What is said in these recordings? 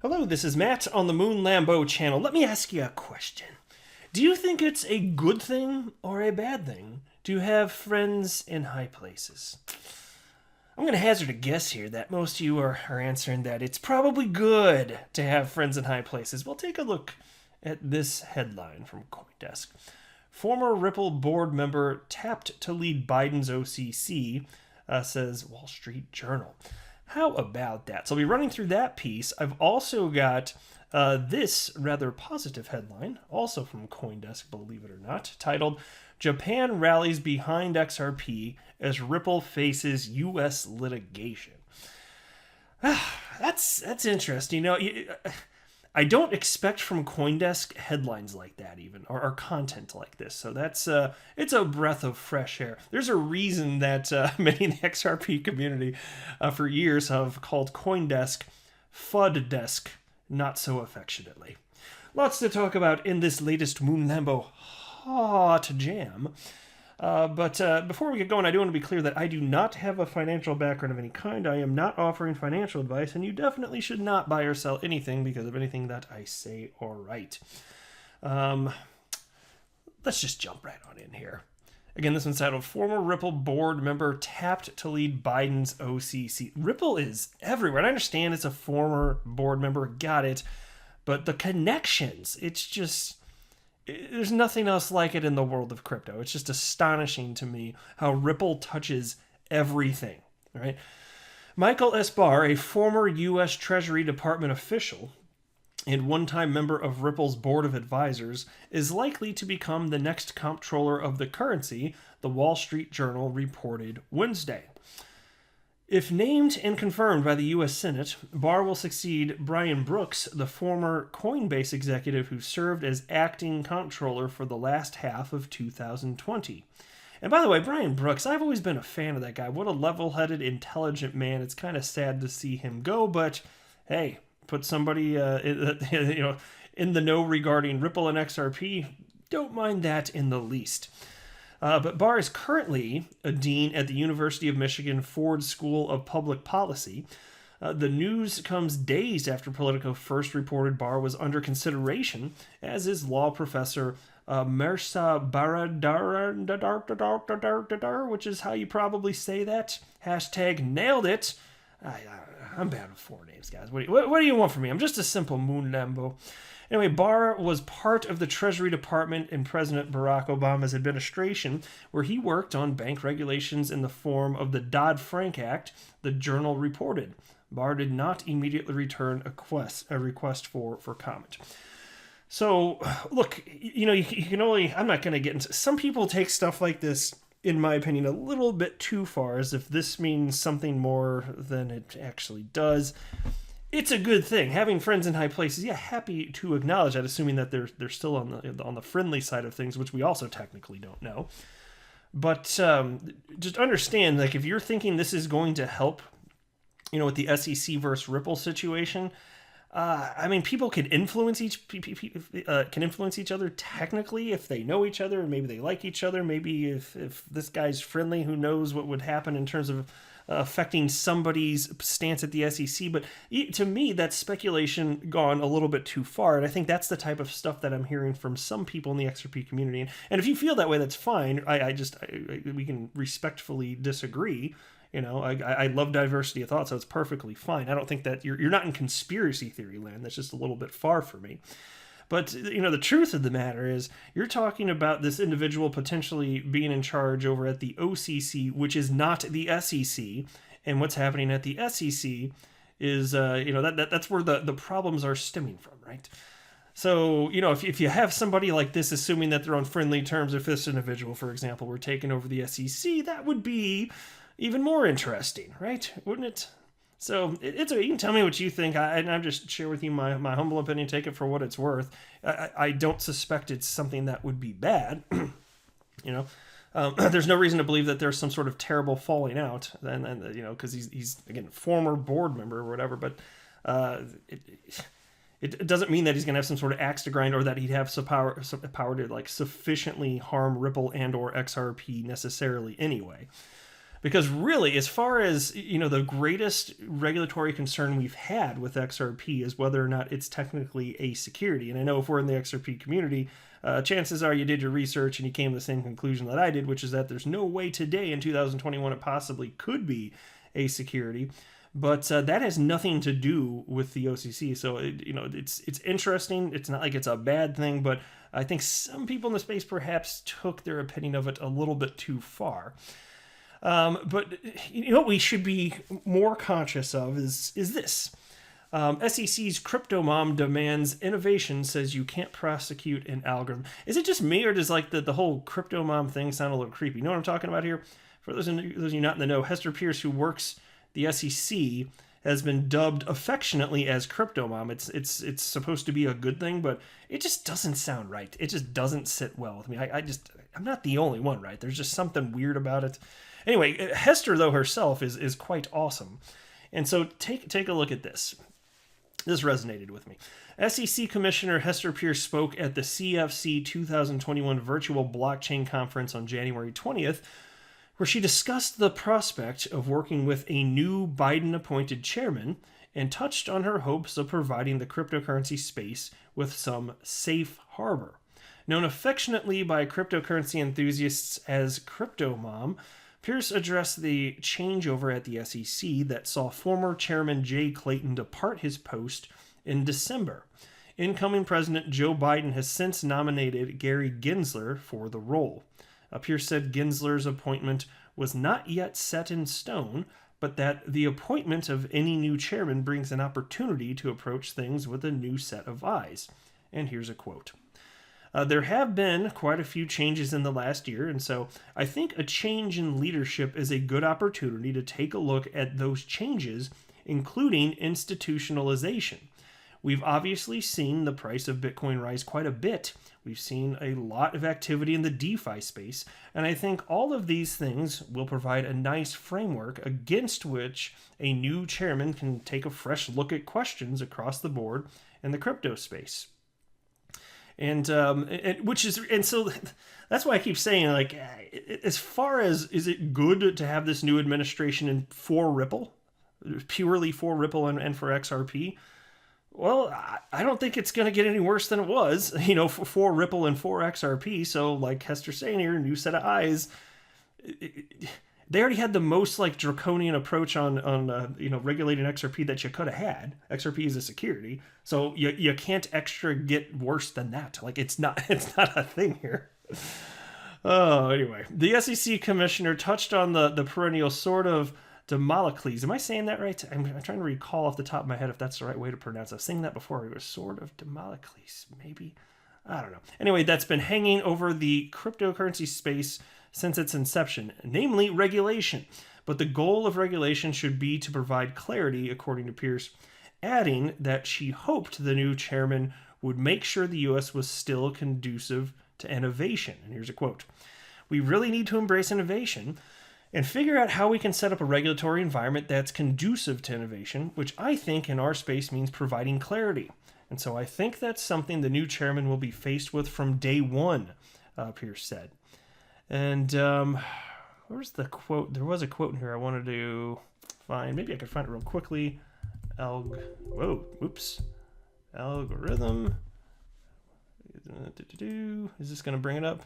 Hello, this is Matt on the Moon Lambo channel. Let me ask you a question. Do you think it's a good thing or a bad thing to have friends in high places? I'm going to hazard a guess here that most of you are answering that it's probably good to have friends in high places. Well, take a look at this headline from CoinDesk. Former Ripple board member tapped to lead Biden's OCC, says Wall Street Journal. How about that? So I'll be running through that piece. I've also got this rather positive headline, also from CoinDesk, believe it or not, titled, Japan Rallies Behind XRP as Ripple Faces U.S. Litigation. That's interesting. You know, I don't expect from CoinDesk headlines like that even, or content like this. So that's it's a breath of fresh air. There's a reason that many in the XRP community for years have called CoinDesk FUD Desk, not so affectionately. Lots to talk about in this latest Moon Lambo hot jam. But before we get going, I do want to be clear that I do not have a financial background of any kind. I am not offering financial advice, and you definitely should not buy or sell anything because of anything that I say or write. Let's just jump right on in here. Again, this one's titled, Former Ripple board member tapped to lead Biden's OCC. Ripple is everywhere. And I understand it's a former board member, got it. But the connections, it's just... There's nothing else like it in the world of crypto. It's just astonishing to me how Ripple touches everything, right? Michael S. Barr, a former U.S. Treasury Department official and one-time member of Ripple's board of advisors, is likely to become the next comptroller of the currency, the Wall Street Journal reported Wednesday. If named and confirmed by the U.S. Senate, Barr will succeed Brian Brooks, the former Coinbase executive who served as acting comptroller for the last half of 2020. And by the way, Brian Brooks, I've always been a fan of that guy. What a level-headed, intelligent man. It's kind of sad to see him go, but hey, put somebody in the know regarding Ripple and XRP. Don't mind that in the least. But Barr is currently a dean at the University of Michigan Ford School of Public Policy. The news comes days after Politico first reported Barr was under consideration, as is law professor Mirsa Baradar, which is how you probably say that. Hashtag nailed it. I'm bad with four names, guys. What do you want from me? I'm just a simple moon Lambo. Anyway, Barr was part of the Treasury Department in President Barack Obama's administration, where he worked on bank regulations in the form of the Dodd-Frank Act, the Journal reported. Barr did not immediately return a request for comment. So, look, you can only... I'm not going to get into... Some people take stuff like this, in my opinion, a little bit too far, as if this means something more than it actually does. It's a good thing. Having friends in high places, yeah, happy to acknowledge that, assuming that they're still on the friendly side of things, which we also technically don't know. But just understand, like, if you're thinking this is going to help, with the SEC versus Ripple situation, people can influence each other technically if they know each other, and maybe they like each other. Maybe if this guy's friendly, who knows what would happen in terms of affecting somebody's stance at the SEC. But to me, that's speculation gone a little bit too far. And I think that's the type of stuff that I'm hearing from some people in the XRP community. And if you feel that way, that's fine. We can respectfully disagree. I love diversity of thought, so it's perfectly fine. I don't think that you're not in conspiracy theory land. That's just a little bit far for me. But, the truth of the matter is you're talking about this individual potentially being in charge over at the OCC, which is not the SEC. And what's happening at the SEC is, that's where the problems are stemming from, right? So, if you have somebody like this, assuming that they're on friendly terms, if this individual, for example, were taking over the SEC, that would be even more interesting, right? Wouldn't it? So you can tell me what you think. I'm just share with you my humble opinion. Take it for what it's worth. I don't suspect it's something that would be bad. There's no reason to believe that there's some sort of terrible falling out. And because he's again former board member or whatever. But it doesn't mean that he's going to have some sort of axe to grind, or that he'd have some power to like sufficiently harm Ripple and or XRP necessarily anyway. Because really, as far as, the greatest regulatory concern we've had with XRP is whether or not it's technically a security. And I know if we're in the XRP community, chances are you did your research and you came to the same conclusion that I did, which is that there's no way today in 2021 it possibly could be a security. But that has nothing to do with the OCC. So, it's interesting. It's not like it's a bad thing, but I think some people in the space perhaps took their opinion of it a little bit too far. But what we should be more conscious of is this. SEC's crypto mom demands innovation, says you can't prosecute an algorithm. Is it just me, or does the whole crypto mom thing sound a little creepy? You know what I'm talking about here? For those of you not in the know, Hester Pierce, who works the SEC, has been dubbed affectionately as crypto mom. It's supposed to be a good thing, but it just doesn't sound right. It just doesn't sit well with me. I'm not the only one, right? There's just something weird about it. Anyway, Hester, though, herself is quite awesome. And so take a look at this. This resonated with me. SEC Commissioner Hester Pierce spoke at the CFC 2021 virtual blockchain conference on January 20th, where she discussed the prospect of working with a new Biden-appointed chairman and touched on her hopes of providing the cryptocurrency space with some safe harbor. Known affectionately by cryptocurrency enthusiasts as Crypto Mom, Pierce addressed the changeover at the SEC that saw former Chairman Jay Clayton depart his post in December. Incoming President Joe Biden has since nominated Gary Gensler for the role. Pierce said Gensler's appointment was not yet set in stone, but that the appointment of any new chairman brings an opportunity to approach things with a new set of eyes. And here's a quote. There have been quite a few changes in the last year, and so I think a change in leadership is a good opportunity to take a look at those changes, including institutionalization. We've obviously seen the price of Bitcoin rise quite a bit. We've seen a lot of activity in the DeFi space, and I think all of these things will provide a nice framework against which a new chairman can take a fresh look at questions across the board in the crypto space. And so that's why I keep saying, as far as, is it good to have this new administration for Ripple, purely for Ripple and for XRP? Well, I don't think it's going to get any worse than it was, for Ripple and for XRP. So, like Hester's saying here, new set of eyes. They already had the most draconian approach on regulating XRP that you could have had. XRP is a security, so you can't extra get worse than that. It's not a thing here. Oh, anyway, the SEC commissioner touched on the perennial sort of Damocles. Am I saying that right? I'm trying to recall off the top of my head if that's the right way to pronounce it. I've seen that before. It was sort of Damocles, maybe. I don't know. Anyway, that's been hanging over the cryptocurrency space since its inception, namely regulation. But the goal of regulation should be to provide clarity, according to Pierce, adding that she hoped the new chairman would make sure the U.S. was still conducive to innovation. And here's a quote. We really need to embrace innovation and figure out how we can set up a regulatory environment that's conducive to innovation, which I think in our space means providing clarity. And so I think that's something the new chairman will be faced with from day one, Pierce said. And where's the quote? There was a quote in here I wanted to find. Maybe I could find it real quickly. Algorithm. Is this going to bring it up?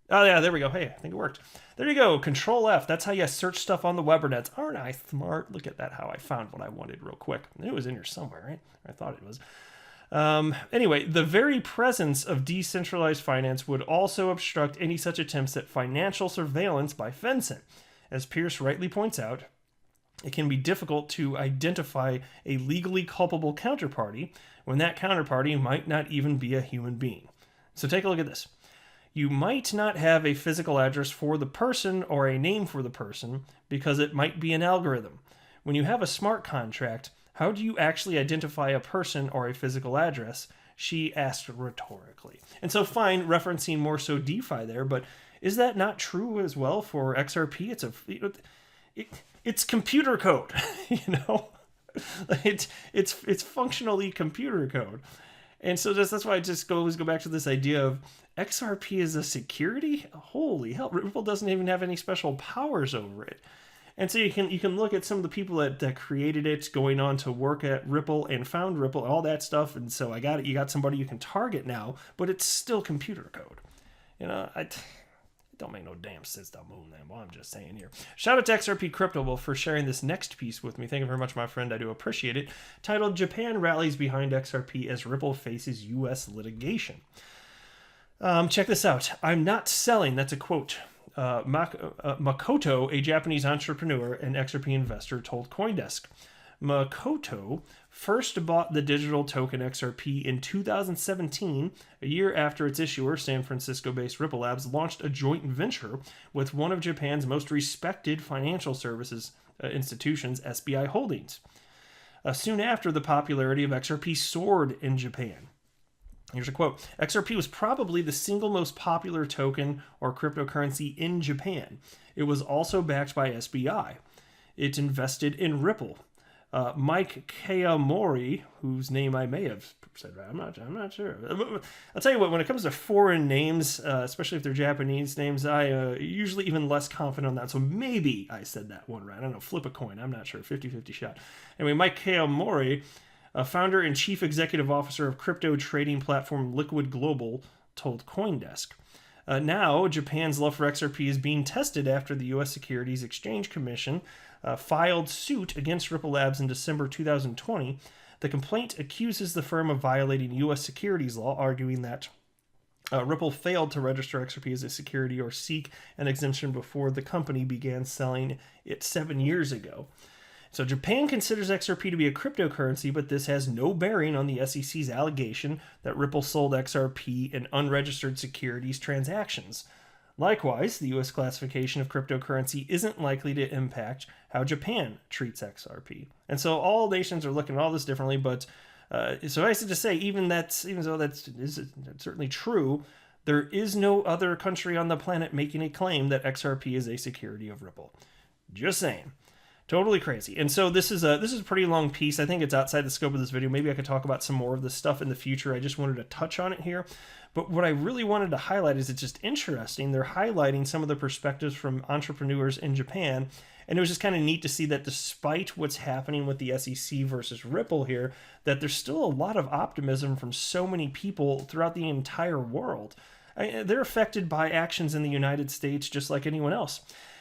Oh, yeah, there we go. Hey, I think it worked. There you go. Control F. That's how you search stuff on the webernets. Aren't I smart? Look at that, how I found what I wanted real quick. It was in here somewhere, right? I thought it was. Anyway, the very presence of decentralized finance would also obstruct any such attempts at financial surveillance by FinCEN. As Pierce rightly points out, it can be difficult to identify a legally culpable counterparty when that counterparty might not even be a human being. So take a look at this. You might not have a physical address for the person or a name for the person because it might be an algorithm. When you have a smart contract, how do you actually identify a person or a physical address? She asked rhetorically. And so fine, referencing more so DeFi there, but is that not true as well for XRP? It's computer code, It's functionally computer code. And so that's why I just always go back to this idea of XRP is a security? Holy hell, Ripple doesn't even have any special powers over it. And so you can look at some of the people that created it, going on to work at Ripple and found Ripple, all that stuff. And so you got somebody you can target now, but it's still computer code. It don't make no damn sense to moon them. Well, I'm just saying here. Shout out to XRP Crypto for sharing this next piece with me. Thank you very much, my friend. I do appreciate it. Titled, Japan Rallies Behind XRP as Ripple Faces U.S. Litigation. Check this out. I'm not selling. That's a quote. Makoto, a Japanese entrepreneur and XRP investor, told CoinDesk. Makoto first bought the digital token XRP in 2017, a year after its issuer, San Francisco-based Ripple Labs, launched a joint venture with one of Japan's most respected financial services institutions, SBI Holdings. Soon after, the popularity of XRP soared in Japan. Here's a quote. XRP was probably the single most popular token or cryptocurrency in Japan. It was also backed by SBI. It invested in Ripple. Mike Kayamori, whose name I may have said right, I'm not sure. I'll tell you what, when it comes to foreign names, especially if they're Japanese names, I usually even less confident on that. So maybe I said that one right. I don't know, flip a coin. I'm not sure. 50-50 shot. Anyway, Mike Kayamori, founder and chief executive officer of crypto trading platform Liquid Global, told CoinDesk. Now, Japan's love for XRP is being tested after the U.S. Securities Exchange Commission filed suit against Ripple Labs in December 2020. The complaint accuses the firm of violating U.S. securities law, arguing that Ripple failed to register XRP as a security or seek an exemption before the company began selling it 7 years ago. So Japan considers XRP to be a cryptocurrency, but this has no bearing on the SEC's allegation that Ripple sold XRP in unregistered securities transactions. Likewise, the U.S. classification of cryptocurrency isn't likely to impact how Japan treats XRP. And so all nations are looking at all this differently, but suffice it to say, even though that's certainly true, there is no other country on the planet making a claim that XRP is a security of Ripple. Just saying. Totally crazy. And so this is a pretty long piece. I think it's outside the scope of this video. Maybe I could talk about some more of this stuff in the future. I just wanted to touch on it here. But what I really wanted to highlight is it's just interesting. They're highlighting some of the perspectives from entrepreneurs in Japan. And it was just kind of neat to see that despite what's happening with the SEC versus Ripple here, that there's still a lot of optimism from so many people throughout the entire world. They're affected by actions in the United States just like anyone else.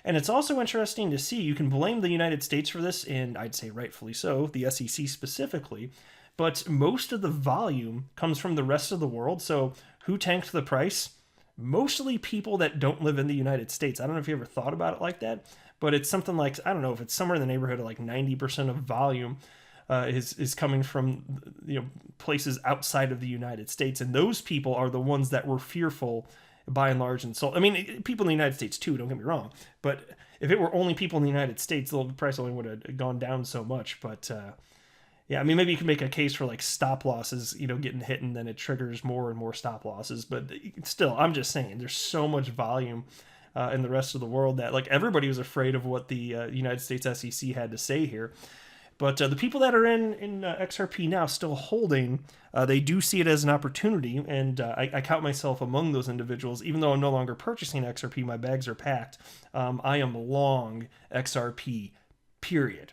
And it's also interesting to see, you can blame the United States for this, and I'd say rightfully so, the SEC specifically, but most of the volume comes from the rest of the world. So who tanked the price? Mostly people that don't live in the United States. I don't know if you ever thought about it like that, but it's something like, I don't know if it's somewhere in the neighborhood of like 90% of volume is coming from places outside of the United States. And those people are the ones that were fearful by and large and sold. I mean, people in the United States too, don't get me wrong. But if it were only people in the United States, the price only would have gone down so much. But yeah, I mean, maybe you can make a case for like stop losses, getting hit and then it triggers more and more stop losses. But still, I'm just saying there's so much volume in the rest of the world that like everybody was afraid of what the United States SEC had to say here. But the people that are in XRP now still holding, they do see it as an opportunity, and I count myself among those individuals. Even though I'm no longer purchasing XRP, my bags are packed. I am long XRP, period.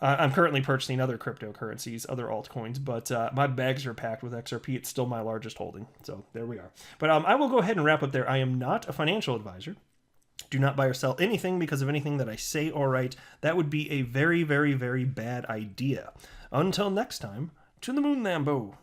I'm currently purchasing other cryptocurrencies, other altcoins, but my bags are packed with XRP. It's still my largest holding, so there we are. But I will go ahead and wrap up there. I am not a financial advisor. Do not buy or sell anything because of anything that I say or write. That would be a very, very, very bad idea. Until next time, to the moon, Lambo.